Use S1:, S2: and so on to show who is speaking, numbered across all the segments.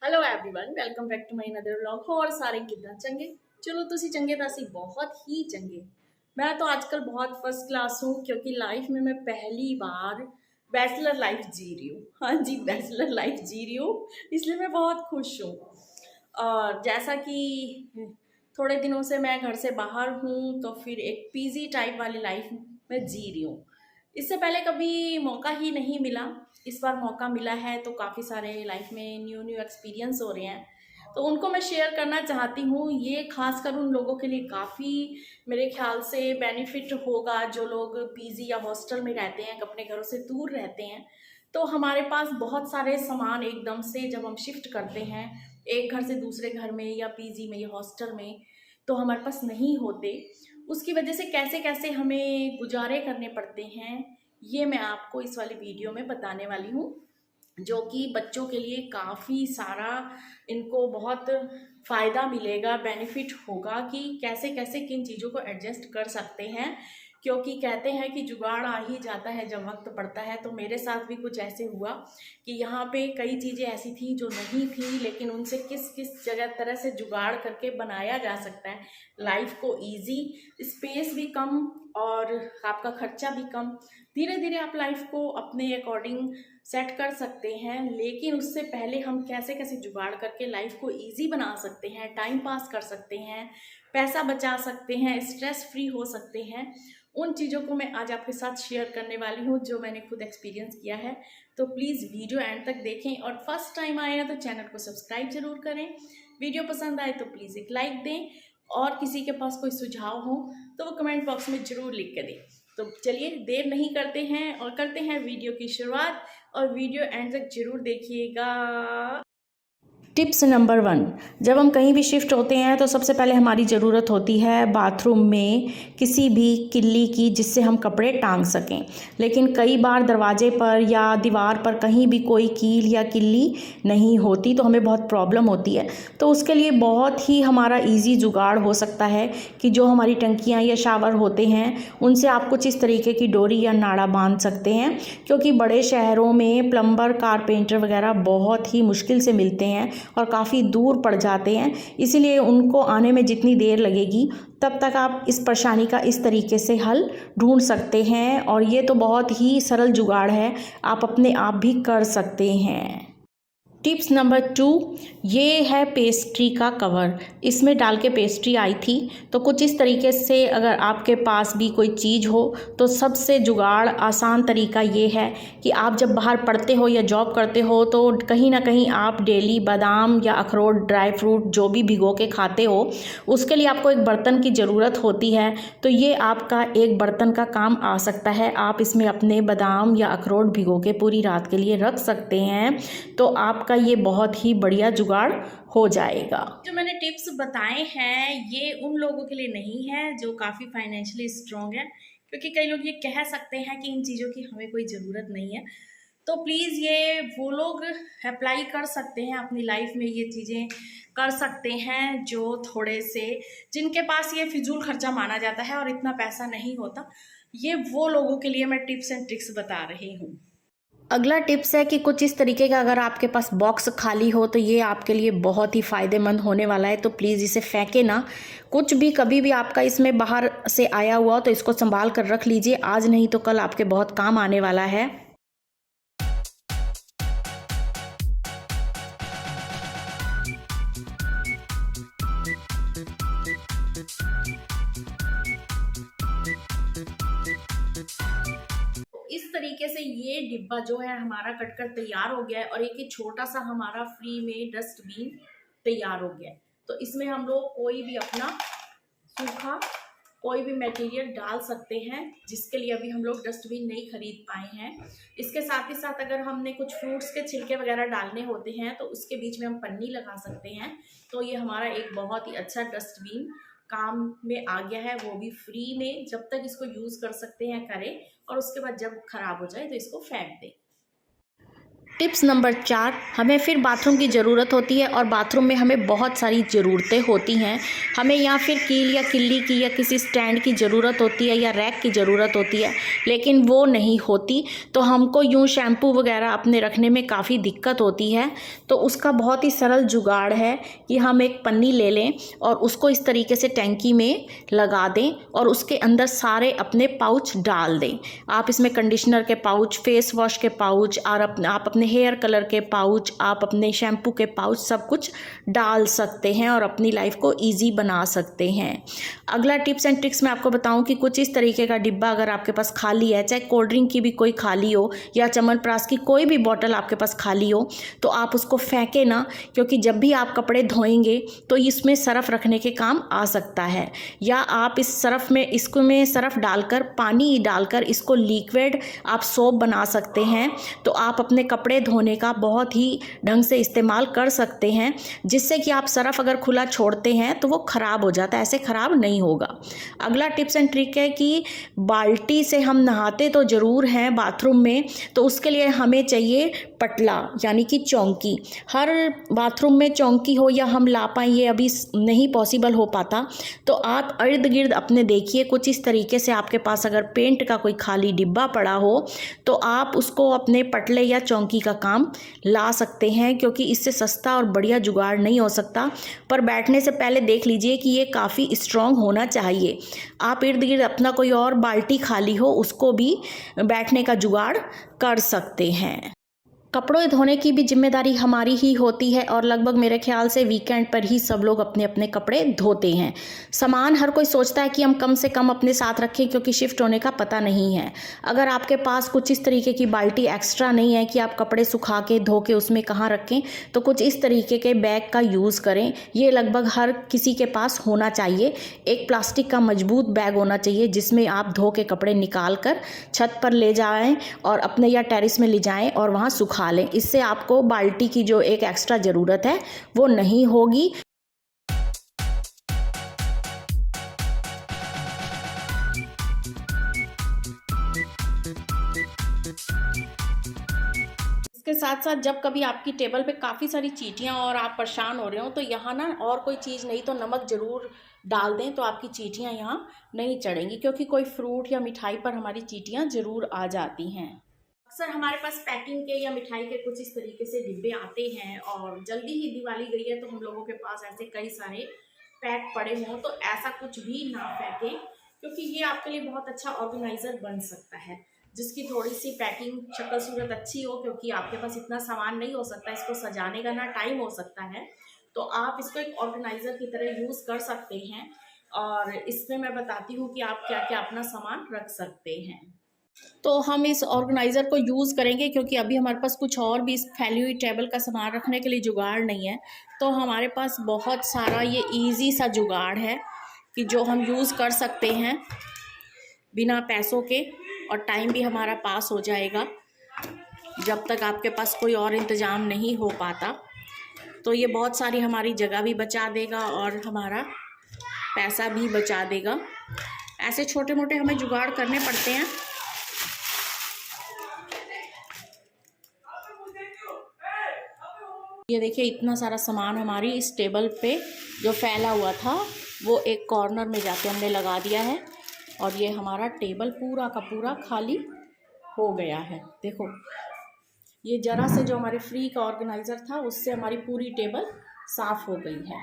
S1: Hello everyone, welcome back to my another vlog. ਹੋਰ ਸਾਰੇ ਕਿੱਦਾਂ ਚੰਗੇ? ਚਲੋ ਤੁਸੀਂ ਚੰਗੇ ਤਾਂ ਅਸੀਂ बहुत ही चंगे। मैं तो आजकल बहुत फर्स्ट क्लास हूँ क्योंकि लाइफ में मैं पहली बार बैचलर लाइफ जी रही हूँ। हाँ जी, बैचलर लाइफ जी रही हूँ, इसलिए मैं बहुत खुश हूँ। और जैसा कि थोड़े दिनों से मैं घर से बाहर हूँ तो फिर एक पीजी टाइप वाली लाइफ में जी रही हूँ। इससे पहले कभी मौका ही नहीं मिला, इस बार मौका मिला है तो काफ़ी सारे लाइफ में न्यू न्यू एक्सपीरियंस हो रहे हैं, तो उनको मैं शेयर करना चाहती हूँ। ये खासकर उन लोगों के लिए काफ़ी मेरे ख्याल से बेनिफिट होगा जो लोग पीजी या हॉस्टल में रहते हैं, अपने घरों से दूर रहते हैं। तो हमारे पास बहुत सारे सामान एकदम से जब हम शिफ्ट करते हैं एक घर से दूसरे घर में या पीजी में या हॉस्टल में, तो हमारे पास नहीं होते। उसकी वजह से कैसे कैसे हमें गुजारे करने पड़ते हैं, ये मैं आपको इस वाली वीडियो में बताने वाली हूँ, जो कि बच्चों के लिए काफ़ी सारा इनको बहुत फ़ायदा मिलेगा, बेनिफिट होगा कि कैसे कैसे किन चीज़ों को एडजस्ट कर सकते हैं। क्योंकि कहते हैं कि जुगाड़ आ ही जाता है जब वक्त पड़ता है, तो मेरे साथ भी कुछ ऐसे हुआ कि यहाँ पे कई चीज़ें ऐसी थी जो नहीं थी, लेकिन उनसे किस किस जगह तरह से जुगाड़ करके बनाया जा सकता है लाइफ को ईजी, स्पेस भी कम और आपका खर्चा भी कम। धीरे धीरे आप लाइफ को अपने अकॉर्डिंग सेट कर सकते हैं, लेकिन उससे पहले हम कैसे कैसे जुगाड़ करके लाइफ को इजी बना सकते हैं, टाइम पास कर सकते हैं, पैसा बचा सकते हैं, स्ट्रेस फ्री हो सकते हैं, उन चीज़ों को मैं आज आपके साथ शेयर करने वाली हूँ जो मैंने खुद एक्सपीरियंस किया है। तो प्लीज़ वीडियो एंड तक देखें और फर्स्ट टाइम आए हैं तो चैनल को सब्सक्राइब जरूर करें। वीडियो पसंद आए तो प्लीज़ एक लाइक दें और किसी के पास कोई सुझाव हो तो वो कमेंट बॉक्स में ज़रूर लिख के दें। तो चलिए देर नहीं करते हैं और करते हैं वीडियो की शुरुआत, और वीडियो एंड तक जरूर देखिएगा। टिप्स नंबर 1, जब हम कहीं भी शिफ्ट होते हैं तो सबसे पहले हमारी ज़रूरत होती है बाथरूम में किसी भी किल्ली की जिससे हम कपड़े टांग सकें। लेकिन कई बार दरवाजे पर या दीवार पर कहीं भी कोई कील या किल्ली नहीं होती तो हमें बहुत प्रॉब्लम होती है। तो उसके लिए बहुत ही हमारा इजी जुगाड़ हो सकता है कि जो हमारी टंकियाँ या शावर होते हैं उनसे आप कुछ इस तरीके की डोरी या नाड़ा बांध सकते हैं, क्योंकि बड़े शहरों में प्लम्बर कारपेंटर वगैरह बहुत ही मुश्किल से मिलते हैं और काफ़ी दूर पड़ जाते हैं, इसीलिए उनको आने में जितनी देर लगेगी तब तक आप इस परेशानी का इस तरीके से हल ढूंढ सकते हैं। और ये तो बहुत ही सरल जुगाड़ है, आप अपने आप भी कर सकते हैं। टिप्स नंबर 2, ये है पेस्ट्री का कवर। इसमें डाल के पेस्ट्री आई थी, तो कुछ इस तरीके से अगर आपके पास भी कोई चीज़ हो तो सबसे जुगाड़ आसान तरीका ये है कि आप जब बाहर पढ़ते हो या जॉब करते हो तो कहीं ना कहीं आप डेली बादाम या अखरोट, ड्राई फ्रूट जो भी भिगो के खाते हो, उसके लिए आपको एक बर्तन की ज़रूरत होती है। तो ये आपका एक बर्तन का काम आ सकता है। आप इसमें अपने बादाम या अखरोट भिगो के पूरी रात के लिए रख सकते हैं, तो आपका ये बहुत ही बढ़िया जुगाड़ हो जाएगा। जो मैंने टिप्स बताए हैं ये उन लोगों के लिए नहीं है जो काफ़ी फाइनेंशियली स्ट्रॉन्ग है, क्योंकि कई लोग ये कह सकते हैं कि इन चीज़ों की हमें कोई ज़रूरत नहीं है। तो प्लीज़ ये वो लोग अप्लाई कर सकते हैं अपनी लाइफ में, ये चीज़ें कर सकते हैं जो थोड़े से जिनके पास ये फिजूल खर्चा माना जाता है और इतना पैसा नहीं होता, ये वो लोगों के लिए मैं टिप्स एंड ट्रिक्स बता रही हूँ। अगला टिप्स है कि कुछ इस तरीके का अगर आपके पास बॉक्स खाली हो तो ये आपके लिए बहुत ही फ़ायदेमंद होने वाला है। तो प्लीज़ इसे फेंके ना, कुछ भी कभी भी आपका इसमें बाहर से आया हुआ तो इसको संभाल कर रख लीजिए, आज नहीं तो कल आपके बहुत काम आने वाला है। इस तरीके से ये डिब्बा जो है हमारा कटकर तैयार हो गया है और एक छोटा सा हमारा फ्री में डस्टबिन तैयार हो गया है। तो इसमें हम लोग कोई भी अपना सूखा कोई भी मटेरियल डाल सकते हैं, जिसके लिए अभी हम लोग डस्टबिन नहीं खरीद पाए हैं। इसके साथ ही साथ अगर हमने कुछ फ्रूट्स के छिलके वगैरह डालने होते हैं तो उसके बीच में हम पन्नी लगा सकते हैं। तो ये हमारा एक बहुत ही अच्छा डस्टबिन काम में आ गया है, वो भी फ्री में। जब तक इसको यूज़ कर सकते हैं करें, और उसके बाद जब खराब हो जाए तो इसको फेंक दें। टिप्स नंबर 4, हमें फिर बाथरूम की ज़रूरत होती है और बाथरूम में हमें बहुत सारी ज़रूरतें होती हैं। हमें या फिर कील या किल्ली की या किसी स्टैंड की ज़रूरत होती है या रैक की ज़रूरत होती है, लेकिन वो नहीं होती तो हमको यूँ शैम्पू वगैरह अपने रखने में काफ़ी दिक्कत होती है। तो उसका बहुत ही सरल जुगाड़ है कि हम एक पन्नी ले लें और उसको इस तरीके से टैंकी में लगा दें और उसके अंदर सारे अपने पाउच डाल दें। आप इसमें कंडीशनर के पाउच, फेस वॉश के पाउच और आप अपने हेयर कलर के पाउच, आप अपने शैम्पू के पाउच सब कुछ डाल सकते हैं और अपनी लाइफ को ईजी बना सकते हैं। अगला टिप्स एंड ट्रिक्स मैं आपको बताऊं कि कुछ इस तरीके का डिब्बा अगर आपके पास खाली है, चाहे कोल्ड ड्रिंक की भी कोई खाली हो या च्यवनप्राश की कोई भी बॉटल आपके पास खाली हो, तो आप उसको फेंके ना, क्योंकि जब भी आप कपड़े धोएंगे तो इसमें सरफ रखने के काम आ सकता है। या आप इस सरफ में सरफ डालकर, पानी डालकर इसको लिक्विड आप सोप बना सकते हैं। तो आप अपने कपड़े धोने का बहुत ही ढंग से इस्तेमाल कर सकते हैं, जिससे कि आप सरफ अगर खुला छोड़ते हैं तो वो ख़राब हो जाता है, ऐसे ख़राब नहीं होगा। अगला टिप्स एंड ट्रिक है कि बाल्टी से हम नहाते तो ज़रूर हैं बाथरूम में, तो उसके लिए हमें चाहिए पटला यानी कि चौंकी। हर बाथरूम में चौंकी हो या हम ला पाएँ ये अभी नहीं पॉसिबल हो पाता, तो आप इर्द गिर्द अपने देखिए कुछ इस तरीके से आपके पास अगर पेंट का कोई खाली डिब्बा पड़ा हो तो आप उसको अपने पटले या चौंकी का काम ला सकते हैं, क्योंकि इससे सस्ता और बढ़िया जुगाड़ नहीं हो सकता। पर बैठने से पहले देख लीजिए कि ये काफ़ी स्ट्रॉन्ग होना चाहिए। आप इर्द गिर्द अपना कोई और बाल्टी खाली हो उसको भी बैठने का जुगाड़ कर सकते हैं। कपड़ों धोने की भी जिम्मेदारी हमारी ही होती है और लगभग मेरे ख्याल से वीकेंड पर ही सब लोग अपने अपने कपड़े धोते हैं। सामान हर कोई सोचता है कि हम कम से कम अपने साथ रखें, क्योंकि शिफ्ट होने का पता नहीं है। अगर आपके पास कुछ इस तरीके की बाल्टी एक्स्ट्रा नहीं है कि आप कपड़े सुखा के धो के उसमें कहाँ रखें, तो कुछ इस तरीके के बैग का यूज़ करें। ये लगभग हर किसी के पास होना चाहिए। एक प्लास्टिक का मजबूत बैग होना चाहिए जिसमें आप धो के कपड़े निकाल कर छत पर ले जाएं और अपने या टेरेस में ले जाएं और वहाँ सुखा लें। इससे आपको बाल्टी की जो एक एक्स्ट्रा ज़रूरत है वो नहीं होगी। इसके साथ साथ जब कभी आपकी टेबल पे काफ़ी सारी चींटियाँ और आप परेशान हो रहे हो, तो यहाँ ना और कोई चीज़ नहीं तो नमक ज़रूर डाल दें, तो आपकी चींटियाँ यहाँ नहीं चढ़ेंगी, क्योंकि कोई फ्रूट या मिठाई पर हमारी चींटियाँ ज़रूर आ जाती हैं। अक्सर हमारे पास पैकिंग के या मिठाई के कुछ इस तरीके से डिब्बे आते हैं और जल्दी ही दिवाली गई है तो हम लोगों के पास ऐसे कई सारे पैक पड़े हों, तो ऐसा कुछ भी ना फेंकें, क्योंकि ये आपके लिए बहुत अच्छा ऑर्गेनाइजर बन सकता है, जिसकी थोड़ी सी पैकिंग शक्ल सूरत अच्छी हो, क्योंकि आपके पास इतना सामान नहीं हो सकता, इसको सजाने का ना टाइम हो सकता है। तो आप इसको एक ऑर्गेनाइजर की तरह यूज़ कर सकते हैं और इसमें मैं बताती हूँ कि आप क्या क्या अपना सामान रख सकते हैं। तो हम इस ऑर्गेनाइज़र को यूज़ करेंगे, क्योंकि अभी हमारे पास कुछ और भी इस फैली हुई टेबल का सामान रखने के लिए जुगाड़ नहीं है। तो हमारे पास बहुत सारा ये इजी सा जुगाड़ है कि जो हम यूज़ कर सकते हैं बिना पैसों के, और टाइम भी हमारा पास हो जाएगा जब तक आपके पास कोई और इंतज़ाम नहीं हो पाता। तो ये बहुत सारी हमारी जगह भी बचा देगा और हमारा पैसा भी बचा देगा। ऐसे छोटे मोटे हमें जुगाड़ करने पड़ते हैं। ये देखिए इतना सारा सामान हमारी इस टेबल पे जो फैला हुआ था वो एक कॉर्नर में जाके हमने लगा दिया है और ये हमारा टेबल पूरा का पूरा खाली हो गया है। देखो ये ज़रा से जो हमारे फ्री का ऑर्गेनाइज़र था उससे हमारी पूरी टेबल साफ़ हो गई है।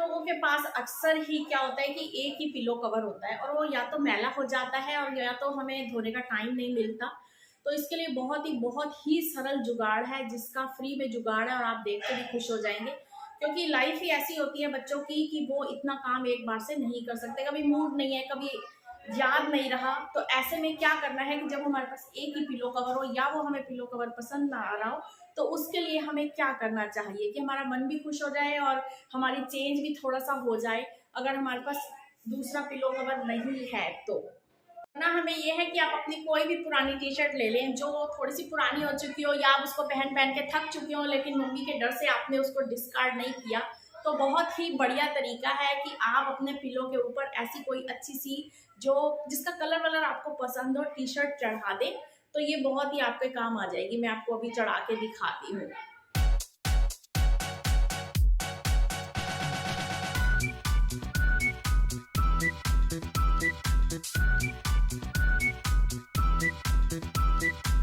S1: लोगों के पास अक्सर ही क्या होता है कि एक ही पिलो कवर होता है और वो या तो मैला हो जाता है और या तो हमें धोने का टाइम नहीं मिलता। तो इसके लिए बहुत ही सरल जुगाड़ है जिसका फ्री में जुगाड़ है और आप देख के भी खुश हो जाएंगे, क्योंकि लाइफ ही ऐसी होती है बच्चों की कि वो इतना काम एक बार से नहीं कर सकते। कभी मूड नहीं है, कभी याद नहीं रहा, तो ऐसे में क्या करना है कि जब हमारे पास एक ही पिलो कवर हो या वो हमें पिलो कवर पसंद ना आ रहा हो, तो उसके लिए हमें क्या करना चाहिए कि हमारा मन भी खुश हो जाए और हमारी चेंज भी थोड़ा सा हो जाए अगर हमारे पास दूसरा पिलो कवर नहीं है। तो ना हमें यह है कि आप अपनी कोई भी पुरानी टी शर्ट ले लें जो थोड़ी सी पुरानी हो चुकी हो या आप उसको पहन पहन के थक चुके हो, लेकिन मम्मी के डर से आपने उसको डिस्कार्ड नहीं किया, तो बहुत ही बढ़िया तरीका है कि आप अपने पिलो के ऊपर ऐसी कोई अच्छी सी जो जिसका कलर वलर आपको पसंद हो टी शर्ट चढ़ा दें। तो ये बहुत ही आपके काम आ जाएगी। मैं आपको अभी चढ़ा के दिखाती हूँ।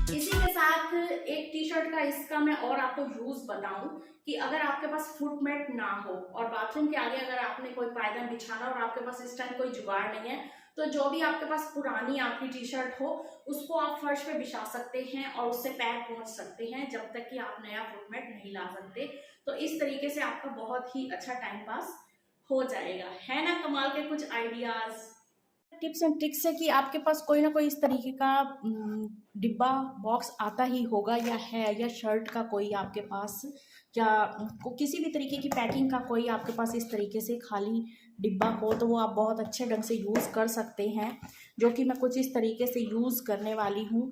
S1: इसी के साथ एक टी शर्ट का इसका मैं और आपको यूज बताऊं कि अगर आपके पास फुट मैट ना हो और बाथरूम के आगे अगर आपने कोई पायदान बिछाना और आपके पास इस टाइम कोई जुगाड़ नहीं है, तो जो भी आपके पास पुरानी आपकी टी शर्ट हो उसको आप फर्श पे बिछा सकते हैं और उससे पैर पहुंच सकते हैं जब तक कि आप नया फुट मैट नहीं ला सकते। तो इस तरीके से आपका बहुत ही अच्छा टाइम पास हो जाएगा, है ना। कमाल के कुछ आइडियाज, टिप्स एंड ट्रिक्स है कि आपके पास कोई ना कोई इस तरीके का डिब्बा बॉक्स आता ही होगा, या है, या शर्ट का कोई आपके पास, या किसी भी तरीके की पैकिंग का कोई आपके पास इस तरीके से खाली डिब्बा हो, तो वो आप बहुत अच्छे ढंग से यूज़ कर सकते हैं, जो कि मैं कुछ इस तरीके से यूज़ करने वाली हूँ।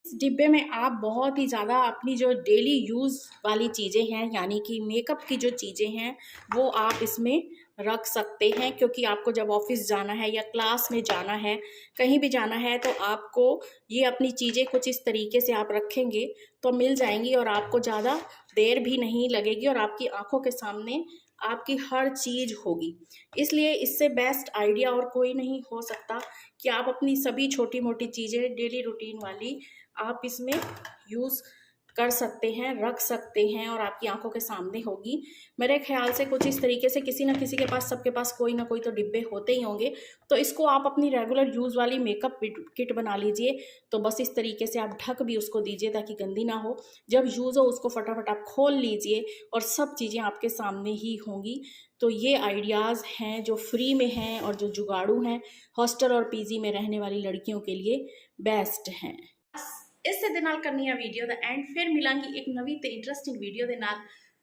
S1: इस डिब्बे में आप बहुत ही ज़्यादा अपनी जो डेली यूज़ वाली चीज़ें हैं, यानी कि मेकअप की जो चीज़ें हैं वो आप इसमें रख सकते हैं, क्योंकि आपको जब ऑफिस जाना है या क्लास में जाना है, कहीं भी जाना है, तो आपको ये अपनी चीज़ें कुछ इस तरीके से आप रखेंगे तो मिल जाएंगी और आपको ज़्यादा देर भी नहीं लगेगी और आपकी आंखों के सामने आपकी हर चीज़ होगी। इसलिए इससे बेस्ट आइडिया और कोई नहीं हो सकता कि आप अपनी सभी छोटी मोटी चीज़ें डेली रूटीन वाली आप इसमें यूज़ कर सकते हैं, रख सकते हैं और आपकी आंखों के सामने होगी। मेरे ख्याल से कुछ इस तरीके से किसी ना किसी के पास, सबके पास कोई ना कोई तो डिब्बे होते ही होंगे, तो इसको आप अपनी रेगुलर यूज़ वाली मेकअप किट बना लीजिए। तो बस इस तरीके से आप ढक भी उसको दीजिए ताकि गंदी ना हो, जब यूज़ हो उसको फटाफट आप खोल लीजिए और सब चीज़ें आपके सामने ही होंगी। तो ये आइडियाज़ हैं जो फ्री में हैं और जो जुगाड़ू हैं, हॉस्टल और पीजी में रहने वाली लड़कियों के लिए बेस्ट हैं। ਇਸੇ ਦੇ ਨਾਲ ਕਰਨੀ ਆ ਵੀਡੀਓ ਦਾ ਐਂਡ, ਫਿਰ ਮਿਲਾਂਗੀ ਇੱਕ ਨਵੀਂ ਤੇ ਇੰਟਰਸਟਿੰਗ ਵੀਡੀਓ ਦੇ ਨਾਲ।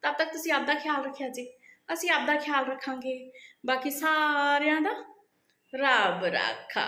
S1: ਤਦ ਤੱਕ ਤੁਸੀਂ ਆਪਦਾ ਖਿਆਲ ਰੱਖਿਆ ਜੀ, ਅਸੀਂ ਆਪਦਾ ਖਿਆਲ ਰੱਖਾਂਗੇ, ਬਾਕੀ ਸਾਰਿਆਂ ਦਾ ਰੱਬ ਰਾਖਾ।